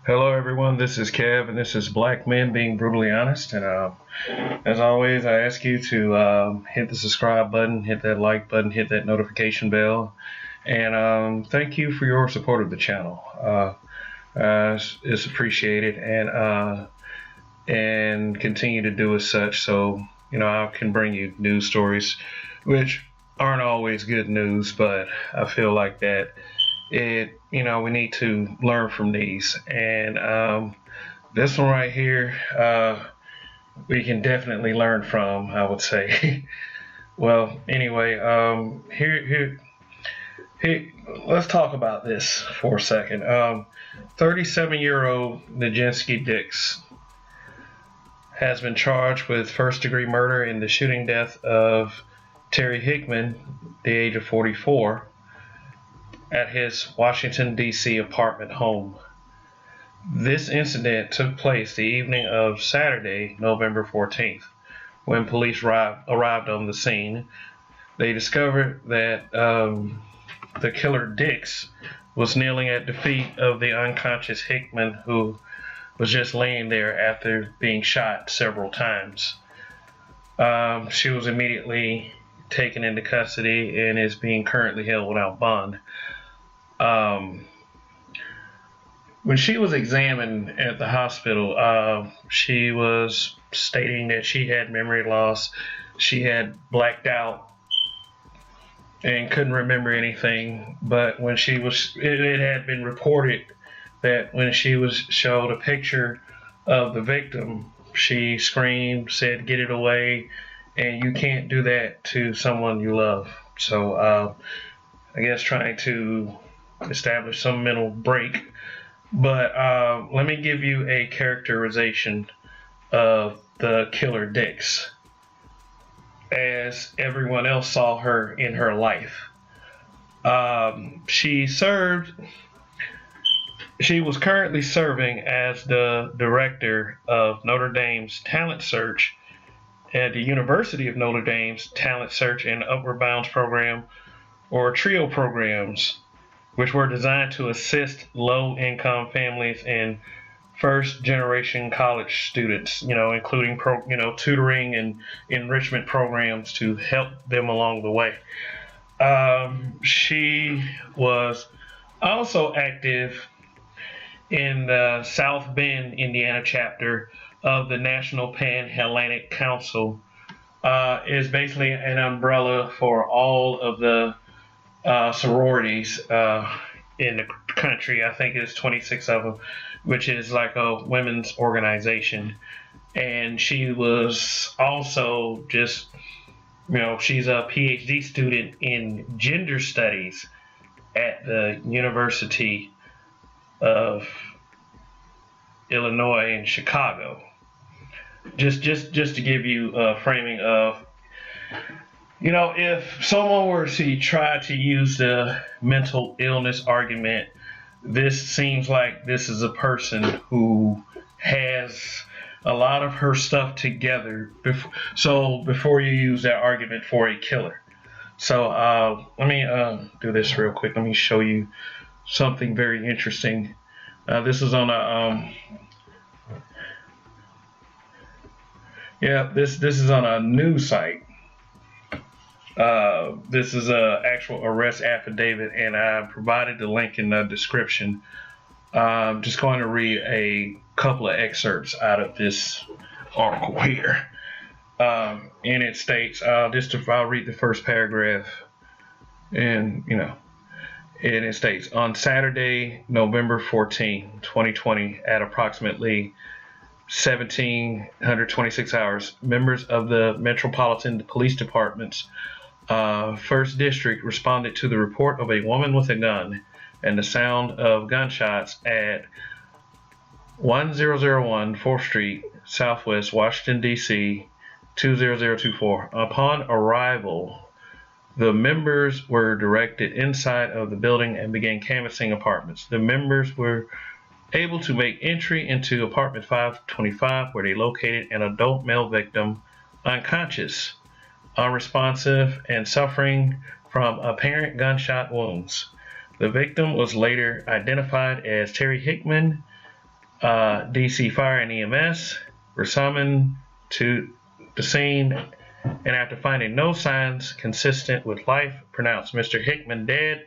Hello, everyone. This is Kev, and this is Black Men Being Brutally Honest. And as always, I ask you to hit the subscribe button, hit that like button, hit that notification bell, and thank you for your support of the channel. It's appreciated, and continue to do as such. So I can bring you news stories, which aren't always good news, but I feel like that we need to learn from these. And this one right here, we can definitely learn from, I would say. Well, anyway, here, let's talk about this for a second. 37-year-old Killer Dix has been charged with first-degree murder in the shooting death of Terry Hickman, the age of 44, at his Washington, D.C. apartment home. This incident took place the evening of Saturday, November 14th. When police arrived on the scene, they discovered that the Killer Dix was kneeling at the feet of the unconscious Hickman, who was just laying there after being shot several times. She was immediately taken into custody and is being currently held without bond. When she was examined at the hospital, she was stating that she had memory loss. She had blacked out and couldn't remember anything. But when it had been reported that when she was showed a picture of the victim, she screamed, said, "Get it away," and you can't do that to someone you love. So I guess trying to establish some mental break. But let me give you a characterization of the Killer Dix as everyone else saw her in her life. She was currently serving as the director of Notre Dame's talent search at the University of Notre Dame's talent search and upward bounds program, or TRIO programs, which were designed to assist low-income families and first-generation college students, including tutoring and enrichment programs to help them along the way. She was also active in the South Bend, Indiana chapter of the National Pan-Hellenic Council. Is basically an umbrella for all of the sororities in the country. I think it's 26 of them, which is like a women's organization. And she was also just, she's a PhD student in gender studies at the University of Illinois in Chicago. Just to give you a framing of, if someone were to try to use the mental illness argument, this seems like this is a person who has a lot of her stuff together before you use that argument for a killer. So let me do this real quick. Let me show you something very interesting. This is on a this is on a news site. This is an actual arrest affidavit, and I provided the link in the description. I'm just going to read a couple of excerpts out of this article here. And it states, I'll read the first paragraph, and it states, on Saturday, November 14, 2020, at approximately 1726 hours, members of the Metropolitan Police Department's First District responded to the report of a woman with a gun and the sound of gunshots at 1001 4th Street, Southwest, Washington, D.C. 20024. Upon arrival, the members were directed inside of the building and began canvassing apartments. The members were able to make entry into apartment 525, where they located an adult male victim, unconscious, unresponsive, and suffering from apparent gunshot wounds. The victim was later identified as Terry Hickman, DC Fire and EMS were summoned to the scene, and after finding no signs consistent with life, pronounced Mr. Hickman dead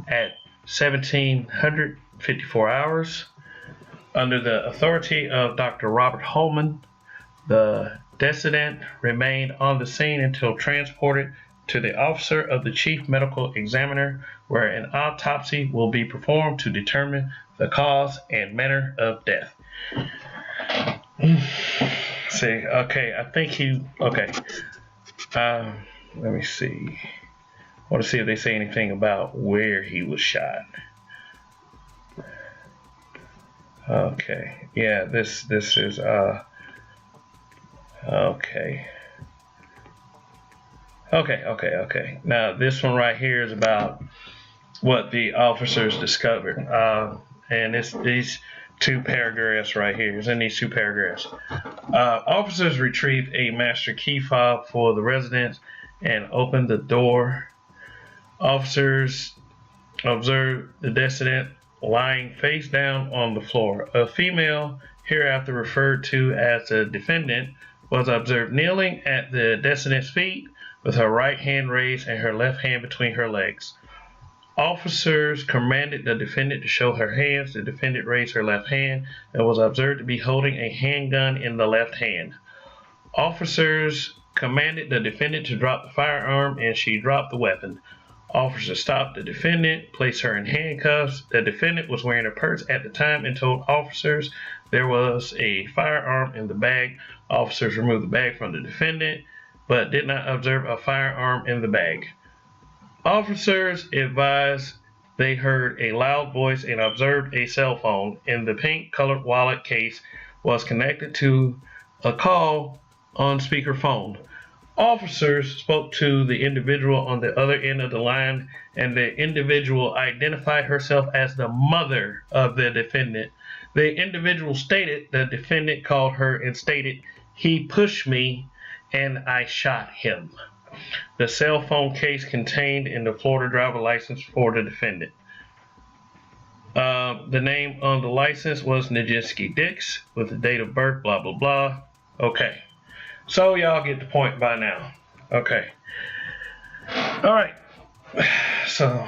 at 1754 hours. Under the authority of Dr. Robert Holman, the decedent remained on the scene until transported to the officer of the chief medical examiner, where an autopsy will be performed to determine the cause and manner of death. See, okay, I think okay. Let me see. I want to see if they say anything about where he was shot. Okay, yeah, this is, Okay. Now, this one right here is about what the officers discovered. And it's these two paragraphs right here. It's in these two paragraphs. Officers retrieved a master key fob for the residence and opened the door. Officers observed the decedent lying face down on the floor. A female, hereafter referred to as the defendant, was observed kneeling at the decedent's feet with her right hand raised and her left hand between her legs. Officers commanded the defendant to show her hands. The defendant raised her left hand and was observed to be holding a handgun in the left hand. Officers commanded the defendant to drop the firearm, and she dropped the weapon. Officers stopped the defendant, placed her in handcuffs. The defendant was wearing a purse at the time and told officers there was a firearm in the bag. Officers removed the bag from the defendant, but did not observe a firearm in the bag. Officers advised they heard a loud voice and observed a cell phone in the pink-colored wallet case was connected to a call on speakerphone. Officers spoke to the individual on the other end of the line, and the individual identified herself as the mother of the defendant. The individual stated the defendant called her and stated, "He pushed me and I shot him." The cell phone case contained in the Florida driver license for the defendant. The name on the license was Killer Dix with the date of birth, blah, blah, blah. Okay. So y'all get the point by now. Okay. All right. So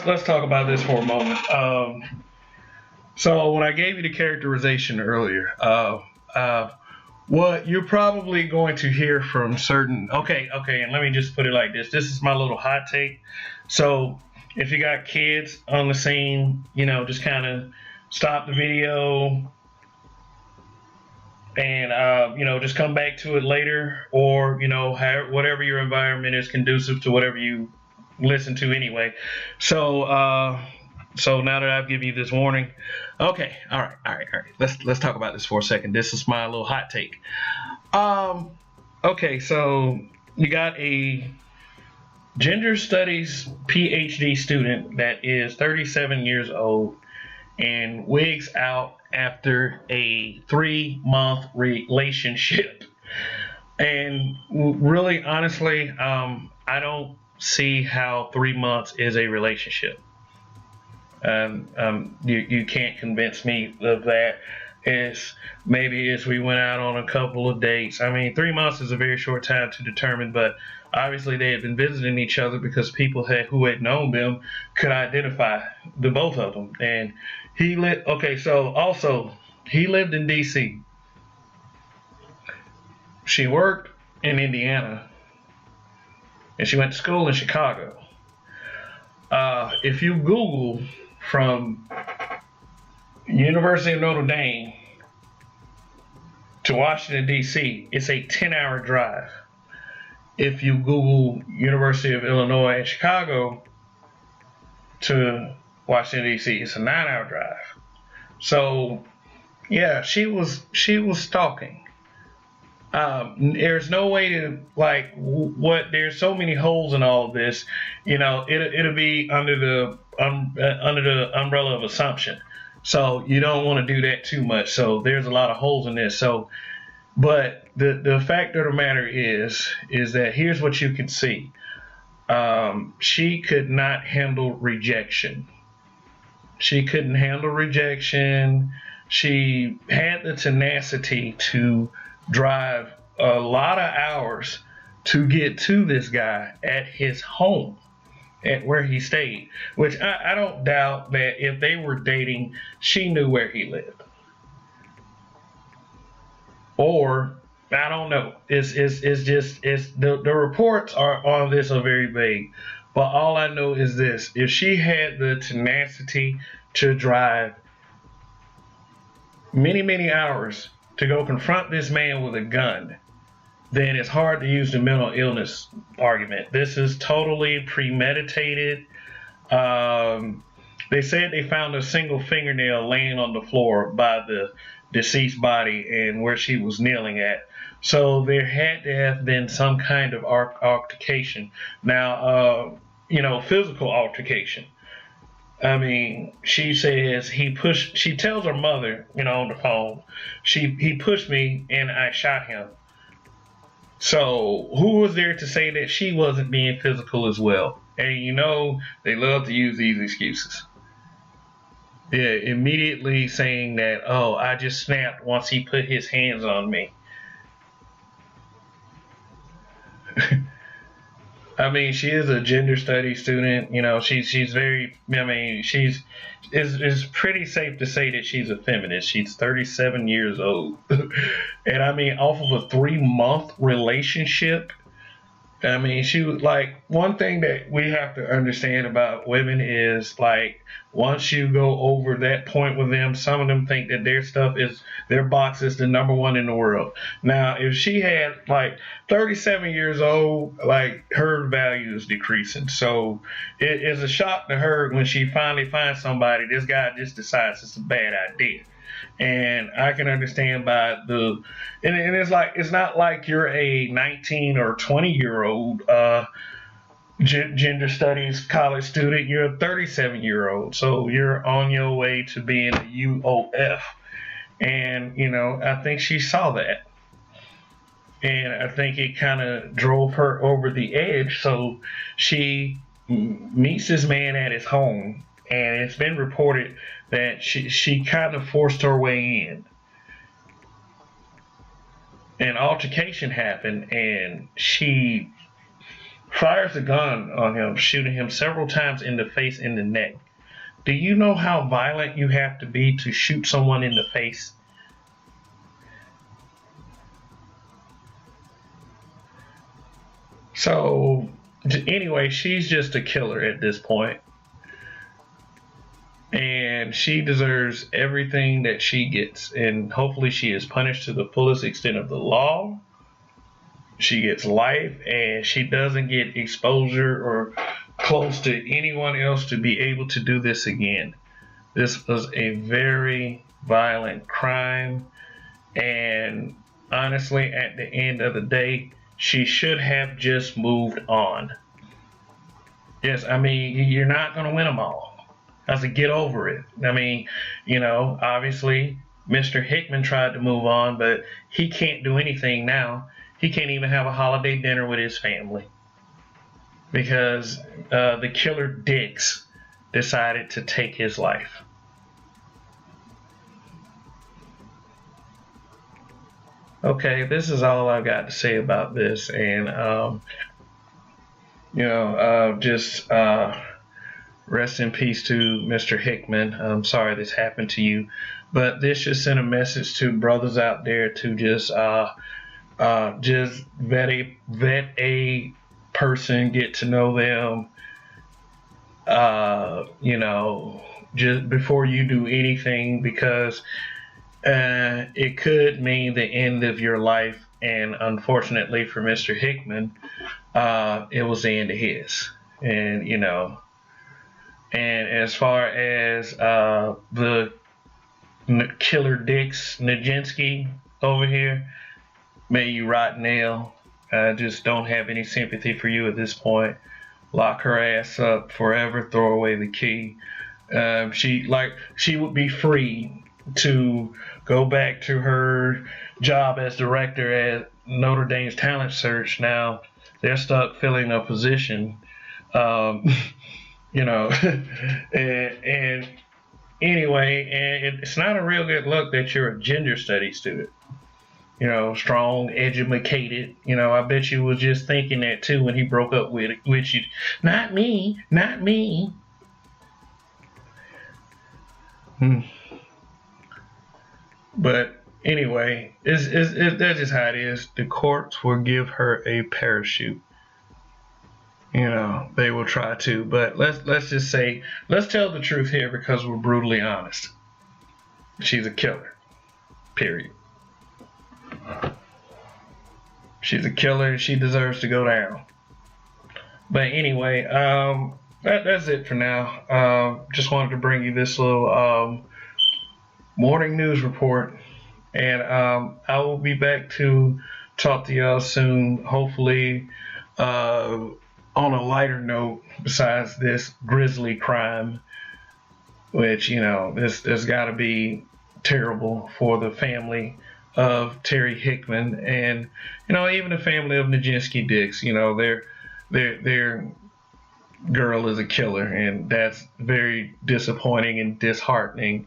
let's talk about this for a moment. So when I gave you the characterization earlier, what you're probably going to hear from certain, okay, and let me just put it like this. This is my little hot take. So if you got kids on the scene, just kind of stop the video and, just come back to it later, or, whatever your environment is conducive to whatever you listen to anyway. So now that I've given you this warning, okay, all right. Let's talk about this for a second. This is my little hot take. Okay, so you got a gender studies PhD student that is 37 years old and wigs out after a 3-month relationship. And really, honestly, I don't see how 3 months is a relationship. You can't convince me of that. Maybe as we went out on a couple of dates. I mean, 3 months is a very short time to determine, but obviously they had been visiting each other because people who had known them could identify the both of them. And he lived in DC. She worked in Indiana, and she went to school in Chicago. If you Google from University of Notre Dame to Washington, D.C., it's a 10-hour drive. If you Google University of Illinois and Chicago to Washington, D.C., it's a 9-hour drive. So, yeah, she was stalking. There's no way to, there's so many holes in all of this, it'll be under the umbrella of assumption. So you don't want to do that too much. So there's a lot of holes in this. So But the fact of the matter is that here's what you can see. She could not handle rejection. She couldn't handle rejection. She had the tenacity to drive a lot of hours to get to this guy at his home, at where he stayed, which I don't doubt that if they were dating, she knew where he lived. Or I don't know. It's just the reports are on this are very vague. But all I know is this: if she had the tenacity to drive many hours to go confront this man with a gun, then it's hard to use the mental illness argument. This is totally premeditated. Um, they said they found a single fingernail laying on the floor by the deceased body and where she was kneeling at. So there had to have been some kind of altercation. Now, physical altercation. I mean, she says he pushed. She tells her mother, on the phone, he pushed me and I shot him. So who was there to say that she wasn't being physical as well? And they love to use these excuses. Yeah, immediately saying that, oh, I just snapped once he put his hands on me. I mean, she is a gender studies student. She's very. I mean, it's pretty safe to say that she's a feminist. She's 37 years old, and I mean, off of a 3-month relationship. I mean, she was like, one thing that we have to understand about women is like, once you go over that point with them, some of them think that their box is the number one in the world. Now, if she had like 37 years old, like her value is decreasing. So it is a shock to her when she finally finds somebody. This guy just decides it's a bad idea. And I can understand and it's not like you're a 19 or 20-year-old gender studies college student. You're a 37-year-old, so you're on your way to being a UOF. And I think she saw that, and I think it kind of drove her over the edge. So she meets this man at his home, and it's been reported that she kind of forced her way in. An altercation happened, and she fires a gun on him, shooting him several times in the face and the neck. Do you know how violent you have to be to shoot someone in the face? So, anyway, she's just a killer at this point. And she deserves everything that she gets. And hopefully she is punished to the fullest extent of the law. She gets life, and she doesn't get exposure or close to anyone else to be able to do this again. This was a very violent crime. And honestly, at the end of the day, she should have just moved on. Yes, I mean, you're not going to win them all. I said, get over it. I mean, obviously, Mr. Hickman tried to move on, but he can't do anything now. He can't even have a holiday dinner with his family because the Killer Dix decided to take his life. Okay, this is all I've got to say about this, and just rest in peace to Mr. Hickman. I'm sorry this happened to you, but this should send a message to brothers out there to just vet a person, get to know them, just before you do anything, because it could mean the end of your life. And unfortunately for Mr. Hickman, it was the end of his. And and as far as the Killer Dix Nijinsky over here, may you rot in hell. I just don't have any sympathy for you at this point. Lock her ass up forever. Throw away the key. She would be free to go back to her job as director at Notre Dame's talent search. Now they're stuck filling a position, um, you know, and anyway, and it's not a real good look that you're a gender studies student. You know, strong, educated. You know, I bet you was just thinking that too when he broke up with you. Not me, not me. Hmm. But anyway, that's just how it is. The courts will give her a parachute. You know, they will try to, but let's just say, let's tell the truth here because we're brutally honest. She's a killer. Period. She's a killer. She deserves to go down. But anyway, that's it for now. Just wanted to bring you this little morning news report, and I will be back to talk to y'all soon. Hopefully, on a lighter note, besides this grisly crime, which this got to be terrible for the family of Terry Hickman, and even the family of Killer Dix. Their girl is a killer, and that's very disappointing and disheartening.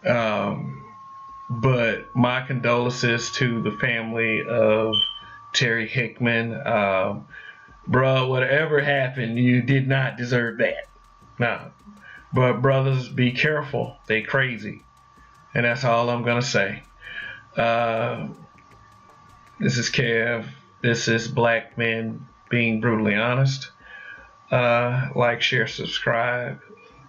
But my condolences to the family of Terry Hickman. Bruh, whatever happened, you did not deserve that. No. But brothers, be careful. They crazy. And that's all I'm going to say. This is Kev. This is Black Men Being Brutally Honest. Like, share, subscribe.